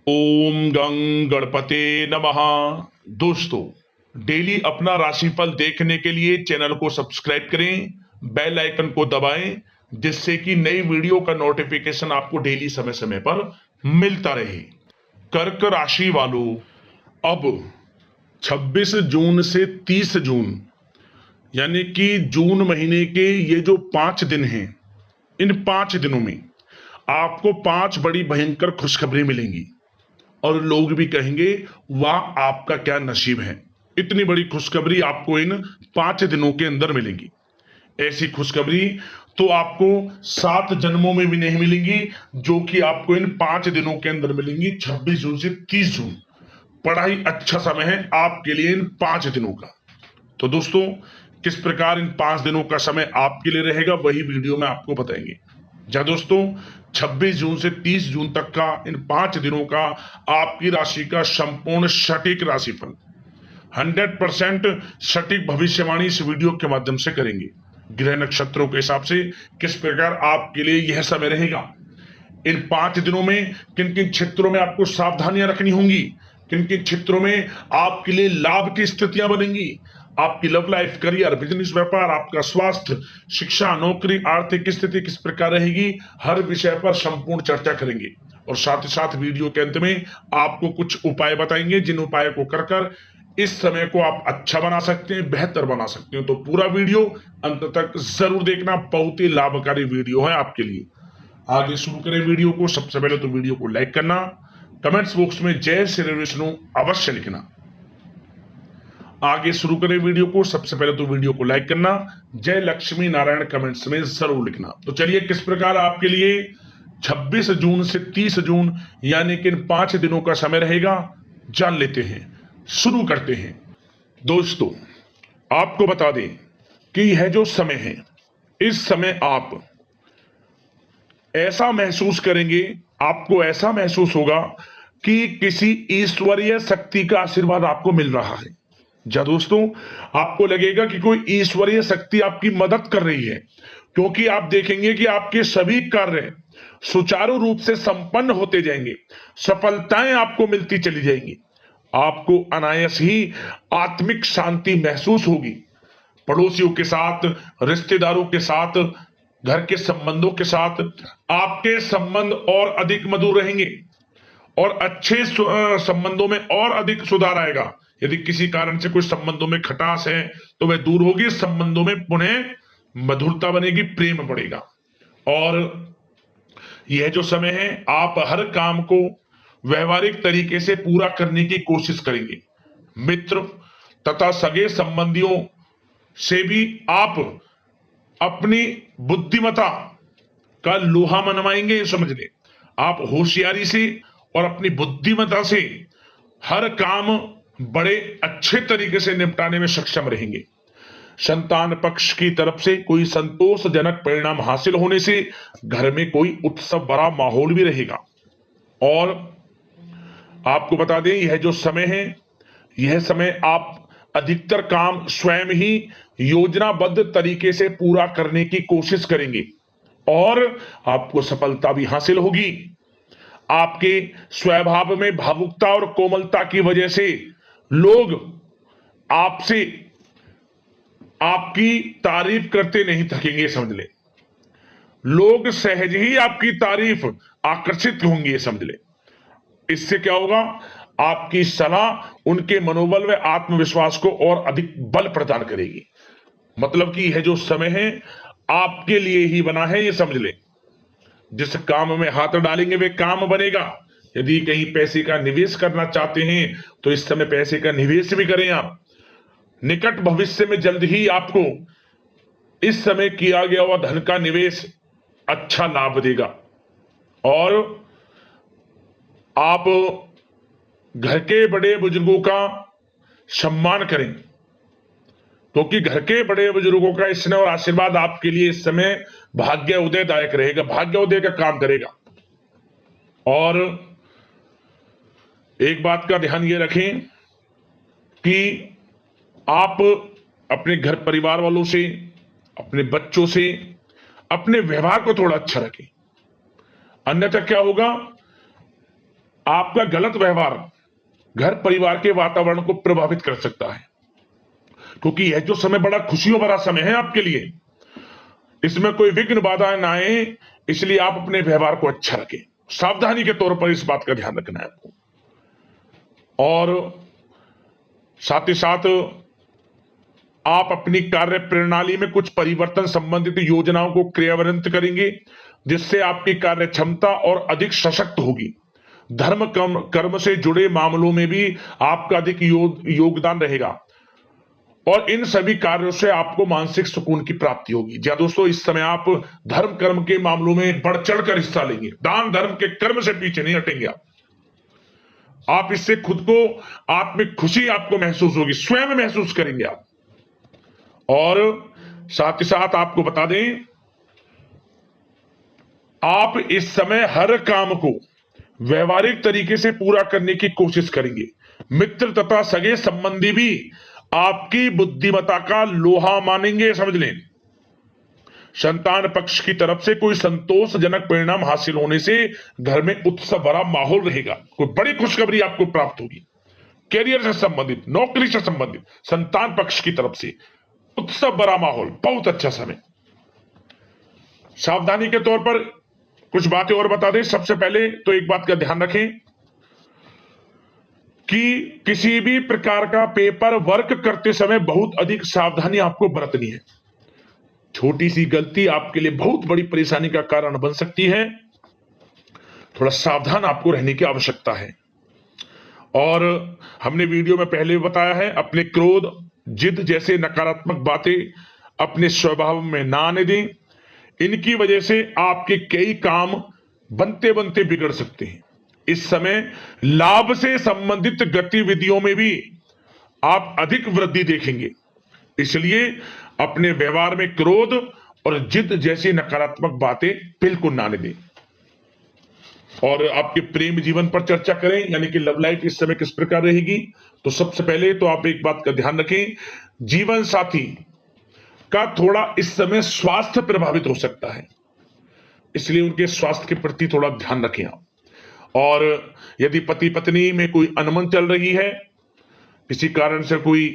ओम गं गणपते नमः। दोस्तों, डेली अपना राशिफल देखने के लिए चैनल को सब्सक्राइब करें, बेल आइकन को दबाएं, जिससे कि नई वीडियो का नोटिफिकेशन आपको डेली समय समय पर मिलता रहे। कर्क राशि वालों, अब 26 जून से 30 जून यानी कि जून महीने के ये जो 5 दिन हैं, इन 5 दिनों में आपको 5 बड़ी भयंकर खुशखबरी मिलेंगी और लोग भी कहेंगे वाह आपका क्या नसीब है। इतनी बड़ी खुशखबरी आपको इन 5 दिनों के अंदर मिलेगी। ऐसी खुशखबरी तो आपको 7 जन्मों में भी नहीं मिलेंगी, जो कि आपको इन 5 दिनों के अंदर मिलेंगी। 26 जून से 30 जून बड़ा ही अच्छा समय है आपके लिए इन 5 दिनों का। तो दोस्तों, किस प्रकार इन 5 दिनों का समय आपके लिए रहेगा वही वीडियो में आपको बताएंगे। जहां दोस्तों 26 जून से 30 जून तक का इन 5 दिनों का आपकी राशि का संपूर्ण सटीक राशिफल 100% सटीक भविष्यवाणी इस वीडियो के माध्यम से करेंगे। ग्रह नक्षत्रों के हिसाब से किस प्रकार आपके लिए यह समय रहेगा, इन 5 दिनों में किन किन क्षेत्रों में आपको सावधानियां रखनी होंगी, किन किन क्षेत्रों में आपके लिए लाभ की स्थितियां बनेंगी, आपकी लव लाइफ, करियर, बिजनेस, व्यापार, आपका स्वास्थ्य, शिक्षा, नौकरी, आर्थिक स्थिति किस प्रकार रहेगी, हर विषय पर संपूर्ण चर्चा करेंगे। और साथ ही साथ वीडियो के अंत में आपको कुछ उपाय बताएंगे, जिन उपायों को कर इस समय को आप अच्छा बना सकते हैं, बेहतर बना सकते हैं। तो पूरा वीडियो अंत तक जरूर देखना, बहुत ही लाभकारी वीडियो है आपके लिए। आगे शुरू करें वीडियो को। सबसे पहले तो वीडियो को लाइक करना, कमेंट्स बॉक्स में जय श्री विष्णु अवश्य लिखना। आगे शुरू करें वीडियो को। सबसे पहले तो वीडियो को लाइक करना, जय लक्ष्मी नारायण कमेंट्स में जरूर लिखना। तो चलिए, किस प्रकार आपके लिए 26 जून से 30 जून यानी कि इन 5 दिनों का समय रहेगा, जान लेते हैं। शुरू करते हैं। दोस्तों, आपको बता दें कि यह जो समय है, इस समय आप ऐसा महसूस करेंगे, आपको ऐसा महसूस होगा कि किसी ईश्वरीय शक्ति का आशीर्वाद आपको मिल रहा है। जा दोस्तों, आपको लगेगा कि कोई ईश्वरीय शक्ति आपकी मदद कर रही है, क्योंकि आप देखेंगे कि आपके सभी कार्य सुचारू रूप से संपन्न होते जाएंगे, सफलताएं आपको मिलती चली जाएंगी, आपको अनायास ही आत्मिक शांति महसूस होगी। पड़ोसियों के साथ, रिश्तेदारों के साथ, घर के संबंधों के साथ आपके संबंध और अधिक मधुर रहेंगे और अच्छे संबंधों में और अधिक सुधार आएगा। यदि किसी कारण से कुछ संबंधों में खटास है तो वह दूर होगी, संबंधों में पुनः मधुरता बनेगी, प्रेम बढ़ेगा। और यह जो समय है, आप हर काम को व्यवहारिक तरीके से पूरा करने की कोशिश करेंगे। मित्र तथा सगे संबंधियों से भी आप अपनी बुद्धिमत्ता का लोहा मनवाएंगे। समझ ले, आप होशियारी से और अपनी बुद्धिमत्ता से हर काम बड़े अच्छे तरीके से निपटाने में सक्षम रहेंगे। संतान पक्ष की तरफ से कोई संतोषजनक परिणाम हासिल होने से घर में कोई उत्सव भरा माहौल भी रहेगा। और आपको बता दें, यह जो समय है, यह समय आप अधिकतर काम स्वयं ही योजनाबद्ध तरीके से पूरा करने की कोशिश करेंगे और आपको सफलता भी हासिल होगी। आपके स्वभाव में भावुकता और कोमलता की वजह से लोग आपसे आपकी तारीफ करते नहीं थकेंगे। समझ ले, लोग सहज ही आपकी तारीफ आकर्षित होंगे। समझ ले, इससे क्या होगा, आपकी सलाह उनके मनोबल व आत्मविश्वास को और अधिक बल प्रदान करेगी। मतलब कि यह जो समय है आपके लिए ही बना है, ये समझ ले। जिस काम में हाथ डालेंगे वे काम बनेगा। यदि कहीं पैसे का निवेश करना चाहते हैं तो इस समय पैसे का निवेश भी करें आप। निकट भविष्य में जल्द ही आपको इस समय किया गया हुआ धन का निवेश अच्छा लाभ देगा। और आप घर के बड़े बुजुर्गों का सम्मान करें, क्योंकि घर के बड़े बुजुर्गों का स्नेह और आशीर्वाद आपके लिए इस समय भाग्य उदयदायक रहेगा, भाग्य उदय का काम करेगा। और एक बात का ध्यान ये रखें कि आप अपने घर परिवार वालों से, अपने बच्चों से अपने व्यवहार को थोड़ा अच्छा रखें। अन्यथा क्या होगा, आपका गलत व्यवहार घर परिवार के वातावरण को प्रभावित कर सकता है, क्योंकि यह जो समय बड़ा खुशियों भरा समय है आपके लिए, इसमें कोई विघ्न बाधा ना आए, इसलिए आप अपने व्यवहार को अच्छा रखें। सावधानी के तौर पर इस बात का ध्यान रखना है आपको। और साथ ही साथ आप अपनी कार्य प्रणाली में कुछ परिवर्तन संबंधित योजनाओं को क्रियान्वित करेंगे, जिससे आपकी कार्य क्षमता और अधिक सशक्त होगी। धर्म कर्म से जुड़े मामलों में भी आपका अधिक योगदान रहेगा और इन सभी कार्यों से आपको मानसिक सुकून की प्राप्ति होगी। जी दोस्तों, इस समय आप धर्म कर्म के मामलों में बढ़ चढ़कर हिस्सा लेंगे। दान धर्म के कर्म से पीछे नहीं हटेंगे आप इससे खुद को आत्मिक खुशी आपको महसूस होगी, स्वयं महसूस करेंगे आप। और साथ ही साथ आपको बता दें, आप इस समय हर काम को व्यवहारिक तरीके से पूरा करने की कोशिश करेंगे। मित्र तथा सगे संबंधी भी आपकी बुद्धिमत्ता का लोहा मानेंगे, समझ लें। संतान पक्ष की तरफ से कोई संतोषजनक परिणाम हासिल होने से घर में उत्सव भरा माहौल रहेगा। कोई बड़ी खुशखबरी आपको प्राप्त होगी। कैरियर से संबंधित, नौकरी से संबंधित, संतान पक्ष की तरफ से उत्सव भरा माहौल, बहुत अच्छा समय। सावधानी के तौर पर कुछ बातें और बता दें। सबसे पहले तो एक बात का ध्यान रखें कि किसी भी प्रकार का पेपर वर्क करते समय बहुत अधिक सावधानी आपको बरतनी है। छोटी सी गलती आपके लिए बहुत बड़ी परेशानी का कारण बन सकती है। थोड़ा सावधान आपको रहने की आवश्यकता है। और हमने वीडियो में पहले भी बताया है, अपने क्रोध, जिद जैसे नकारात्मक बातें अपने स्वभाव में ना आने दें। इनकी वजह से आपके कई काम बनते बनते बिगड़ सकते हैं। इस समय लाभ से संबंधित गतिविधियों में भी आप अधिक वृद्धि देखेंगे, इसलिए अपने व्यवहार में क्रोध और जिद जैसी नकारात्मक बातें बिल्कुल ना आने दें। और आपके प्रेम जीवन पर चर्चा करें, यानी कि लव लाइफ इस समय किस प्रकार रहेगी। तो सबसे पहले तो आप एक बात का ध्यान रखें, जीवन साथी का थोड़ा इस समय स्वास्थ्य प्रभावित हो सकता है, इसलिए उनके स्वास्थ्य के प्रति थोड़ा ध्यान रखें आप। और यदि पति पत्नी में कोई अनबन चल रही है, किसी कारण से कोई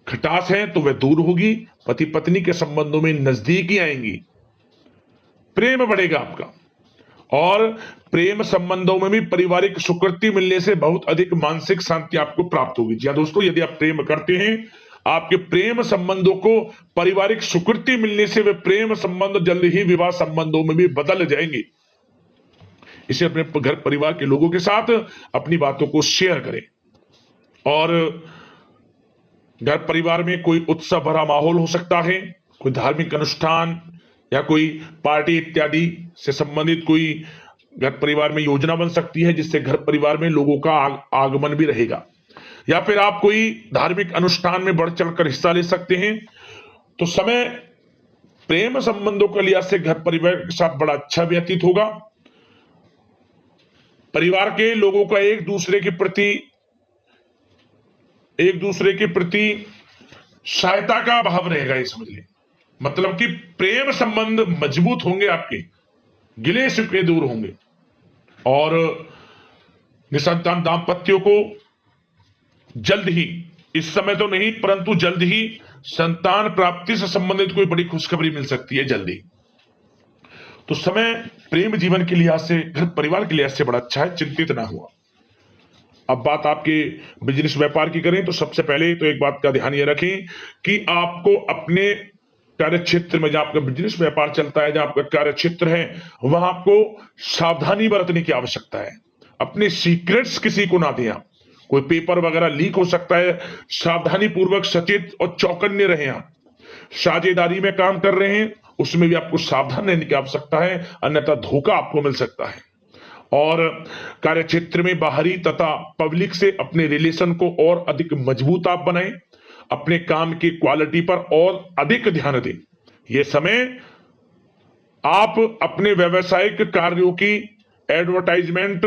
खटास है, तो वह दूर होगी। पति पत्नी के संबंधों में नजदीकी आएंगी, प्रेम बढ़ेगा आपका। और प्रेम संबंधों में भी पारिवारिक स्वीकृति मिलने से बहुत अधिक मानसिक शांति आपको प्राप्त होगी। जी दोस्तों, यदि आप प्रेम करते हैं, आपके प्रेम संबंधों को पारिवारिक स्वीकृति मिलने से वे प्रेम संबंध जल्द ही विवाह संबंधों में भी बदल जाएंगे। इसे अपने घर परिवार के लोगों के साथ अपनी बातों को शेयर करें। और घर परिवार में कोई उत्सव भरा माहौल हो सकता है, कोई धार्मिक अनुष्ठान या कोई पार्टी इत्यादि से संबंधित कोई घर परिवार में योजना बन सकती है, जिससे घर परिवार में लोगों का आगमन भी रहेगा। या फिर आप कोई धार्मिक अनुष्ठान में बढ़ चढ़कर हिस्सा ले सकते हैं। तो समय प्रेम संबंधों के लिहाज से घर परिवार के साथ बड़ा अच्छा व्यतीत होगा। परिवार के लोगों का एक दूसरे के प्रति सहायता का भाव रहेगा, ये समझ लें। मतलब कि प्रेम संबंध मजबूत होंगे, आपके गिले शिकवे दूर होंगे। और निसंतान दाम्पत्यों को जल्द ही, इस समय तो नहीं परंतु जल्द ही संतान प्राप्ति से संबंधित कोई बड़ी खुशखबरी मिल सकती है जल्दी। तो समय प्रेम जीवन के लिहाज से, घर परिवार के लिहाज से बड़ा अच्छा है, चिंतित ना हुआ। अब बात आपके बिजनेस व्यापार की करें, तो सबसे पहले तो एक बात का ध्यान यह रखें कि आपको अपने कार्य क्षेत्र में, जहां आपका बिजनेस व्यापार चलता है, जहां आपका कार्य क्षेत्र है, वहां आपको सावधानी बरतने की आवश्यकता है। अपने सीक्रेट्स किसी को ना दें आप। कोई पेपर वगैरह लीक हो सकता है, सावधानी पूर्वक सचेत और चौकन्ने रहें आप। साझेदारी में काम कर रहे हैं, उसमें भी आपको सावधान रहने की आवश्यकता है, अन्यथा धोखा आपको मिल सकता है। और कार्य क्षेत्र में बाहरी तथा पब्लिक से अपने रिलेशन को और अधिक मजबूत आप बनाएं। अपने काम की क्वालिटी पर और अधिक ध्यान दें। यह समय आप अपने व्यावसायिक कार्यों की एडवर्टाइजमेंट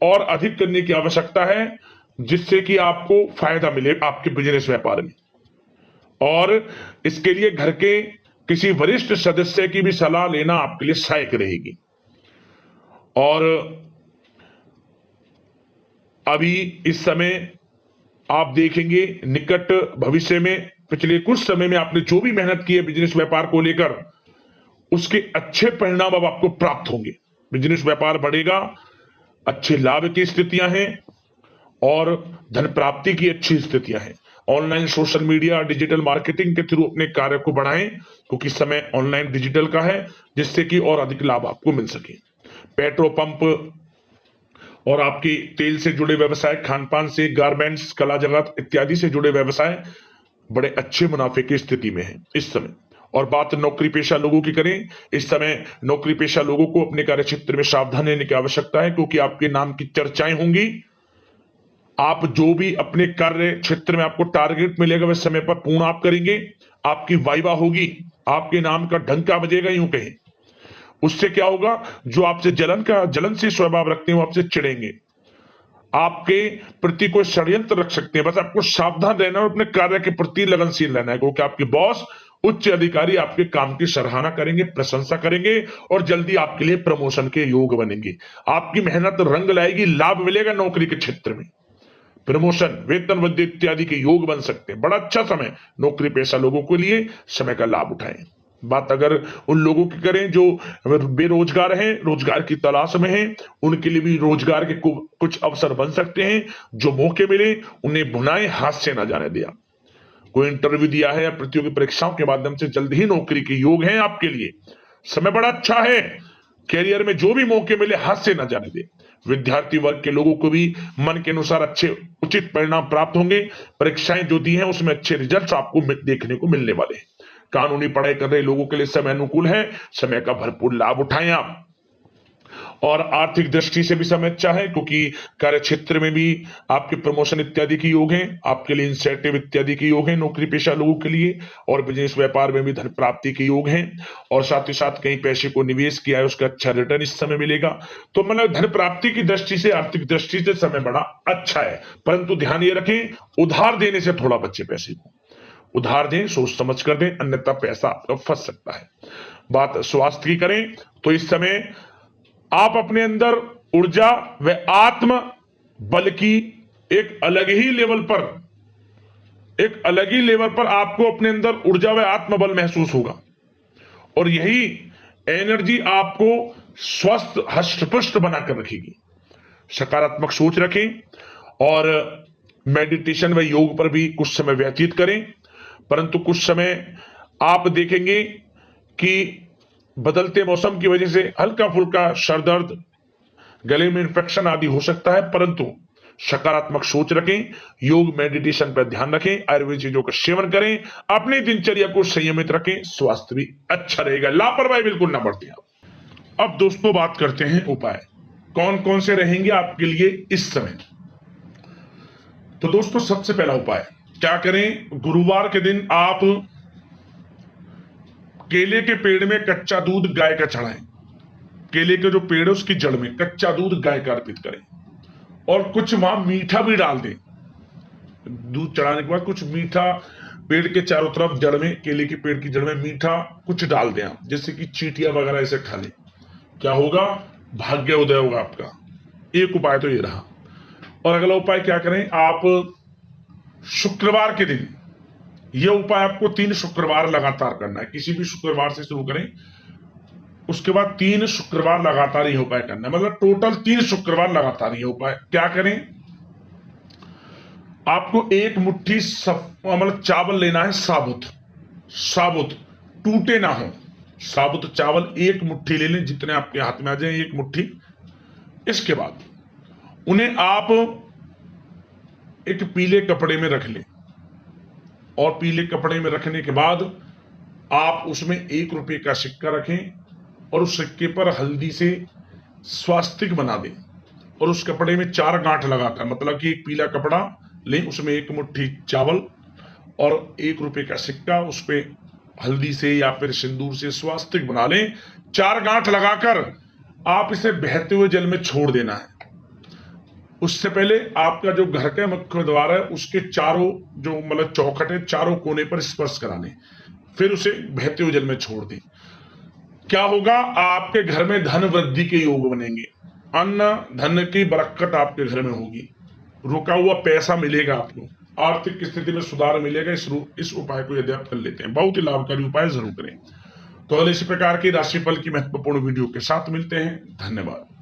और अधिक करने की आवश्यकता है, जिससे कि आपको फायदा मिले आपके बिजनेस व्यापार में। और इसके लिए घर के किसी वरिष्ठ सदस्य की भी सलाह लेना आपके लिए सहायक रहेगी। और अभी इस समय आप देखेंगे निकट भविष्य में, पिछले कुछ समय में आपने जो भी मेहनत की है बिजनेस व्यापार को लेकर, उसके अच्छे परिणाम अब आपको प्राप्त होंगे। बिजनेस व्यापार बढ़ेगा, अच्छे लाभ की स्थितियां हैं और धन प्राप्ति की अच्छी स्थितियां हैं। Online social media digital marketing के थ्रू अपने कार्य को बढ़ाएं, क्योंकि समय ऑनलाइन डिजिटल का है, जिससे कि और अधिक लाभ आपको मिल सके। पेट्रोल पंप और आपकी तेल से जुड़े व्यवसाय, खान पान से, गारमेंट्स, कला जगत इत्यादि से जुड़े व्यवसाय बड़े अच्छे मुनाफे की स्थिति में है इस समय। और बात नौकरी पेशा लोगों की करें, इस समय नौकरी पेशा लोगों को अपने कार्य क्षेत्र में सावधान रहने की आवश्यकता है, क्योंकि आपके नाम की चर्चाएं होंगी। आप जो भी अपने कार्य क्षेत्र में आपको टारगेट मिलेगा वह समय पर पूर्ण आप करेंगे, आपकी वाइवा होगी, आपके नाम का डंका बजेगा, यूं कहें। उससे क्या होगा, जो आपसे जलन से स्वभाव रखते हैं वो आपसे चिढ़ेंगे, आपके प्रति कोई षड्यंत्र रख सकते हैं। बस आपको सावधान रहना और अपने कार्य के प्रति लगनशील रहना है, क्योंकि आपके बॉस उच्च अधिकारी आपके काम की सराहना करेंगे, प्रशंसा करेंगे और जल्दी आपके लिए प्रमोशन के योग बनेंगे। आपकी मेहनत रंग लाएगी, लाभ मिलेगा नौकरी के क्षेत्र में, प्रमोशन, वेतन वृद्धि इत्यादि के योग बन सकते हैं। बड़ा अच्छा समय नौकरी पेशा लोगों के लिए, समय का लाभ उठाएं। बात अगर उन लोगों की करें जो बेरोजगार हैं, रोजगार की तलाश में हैं, उनके लिए भी रोजगार के कुछ अवसर बन सकते हैं। जो मौके मिले उन्हें भुनाएं, हाथ से ना जाने दिया। कोई इंटरव्यू दिया है या प्रतियोगी परीक्षाओं के माध्यम से जल्द ही नौकरी के योग हैं आपके लिए, समय बड़ा अच्छा है। कैरियर में जो भी मौके मिले हाथ से ना जाने दे। विद्यार्थी वर्ग के लोगों को भी मन के अनुसार अच्छे उचित परिणाम प्राप्त होंगे। परीक्षाएं जो दी हैं उसमें अच्छे रिजल्ट्स आपको देखने को मिलने वाले हैं। कानूनी पढ़ाई कर रहे लोगों के लिए समय अनुकूल है, समय का भरपूर लाभ उठाएं आप। और आर्थिक दृष्टि से भी समय अच्छा है, क्योंकि कार्य क्षेत्र में भी आपके प्रमोशन इत्यादि के योग हैं, आपके लिए इंसेंटिव इत्यादि के योग हैं नौकरी पेशा लोगों के लिए। और बिजनेस व्यापार में भी धन प्राप्ति के योग हैं, और साथ ही साथ कहीं पैसे को निवेश किया है उसका अच्छा रिटर्न इस समय मिलेगा। तो मतलब धन प्राप्ति की दृष्टि से, आर्थिक दृष्टि से समय बड़ा अच्छा है। परंतु ध्यान ये रखें, उधार देने से थोड़ा बचे। पैसे को उधार दें, सोच समझ कर दें, अन्यथा पैसा आपका फंस सकता है। बात स्वास्थ्य की करें तो इस समय आप अपने अंदर ऊर्जा व आत्म बल की एक अलग ही लेवल पर आपको अपने अंदर ऊर्जा व आत्म बल महसूस होगा, और यही एनर्जी आपको स्वस्थ हष्ट-पुष्ट बनाकर रखेगी। सकारात्मक सोच रखें और मेडिटेशन व योग पर भी कुछ समय व्यतीत करें। परंतु कुछ समय आप देखेंगे कि बदलते मौसम की वजह से हल्का फुल्का सर दर्द, गले में इंफेक्शन आदि हो सकता है, परंतु सकारात्मक सोच रखें, योग मेडिटेशन पर ध्यान रखें, आयुर्वेद चीजों का सेवन करें, अपनी दिनचर्या को संयमित रखें, स्वास्थ्य भी अच्छा रहेगा। लापरवाही बिल्कुल ना बरतें आप। अब दोस्तों बात करते हैं उपाय, कौन कौन से रहेंगे आपके लिए इस समय। तो दोस्तों सबसे पहला उपाय क्या करें, गुरुवार के दिन आप केले के पेड़ में कच्चा दूध गाय का चढ़ाएं। केले के जो पेड़ है उसकी जड़ में कच्चा दूध गाय का अर्पित करें, और कुछ वहां मीठा भी डाल दें। दूध चढ़ाने के बाद कुछ मीठा पेड़ के चारों तरफ जड़ में, केले के पेड़ की जड़ में मीठा कुछ डाल दें आप, जैसे कि चींटियां वगैरह ऐसे खा ले। क्या होगा, भाग्य उदय होगा आपका। एक उपाय तो ये रहा। और अगला उपाय क्या करें, आप शुक्रवार के दिन यह उपाय आपको 3 शुक्रवार लगातार करना है। किसी भी शुक्रवार से शुरू करें, उसके बाद 3 शुक्रवार लगातार यह उपाय करना है, मतलब टोटल 3 शुक्रवार लगातार यह उपाय। क्या करें, आपको एक मुट्ठी मतलब चावल लेना है, साबुत, टूटे ना हो। साबुत चावल एक मुट्ठी ले लें, जितने आपके हाथ में आ जाए एक मुट्ठी। इसके बाद उन्हें आप एक पीले कपड़े में रख लें, और पीले कपड़े में रखने के बाद आप उसमें 1 रुपए का सिक्का रखें, और उस सिक्के पर हल्दी से स्वास्तिक बना दें, और उस कपड़े में 4 गांठ लगाकर, मतलब कि एक पीला कपड़ा लें, उसमें 1 मुट्ठी चावल और 1 रुपए का सिक्का, उस पर हल्दी से या फिर सिंदूर से स्वास्तिक बना लें। 4 गांठ लगाकर आप इसे बहते हुए जल में छोड़ देना है। उससे पहले आपका जो घर का मुख्य द्वार है उसके चारों जो मतलब चौखट है, चारों कोने पर स्पर्श करा लें, फिर उसे बहते हुए जल में छोड़ दें। क्या होगा, आपके घर में धन वृद्धि के योग बनेंगे, अन्न धन की बरकत आपके घर में होगी। रुका हुआ पैसा मिलेगा, आपको आर्थिक स्थिति में सुधार मिलेगा। इस उपाय को यदि आप कर लेते हैं, बहुत ही लाभकारी उपाय जरूर करें। तो इसी प्रकार की राशिफल की महत्वपूर्ण वीडियो के साथ मिलते हैं। धन्यवाद।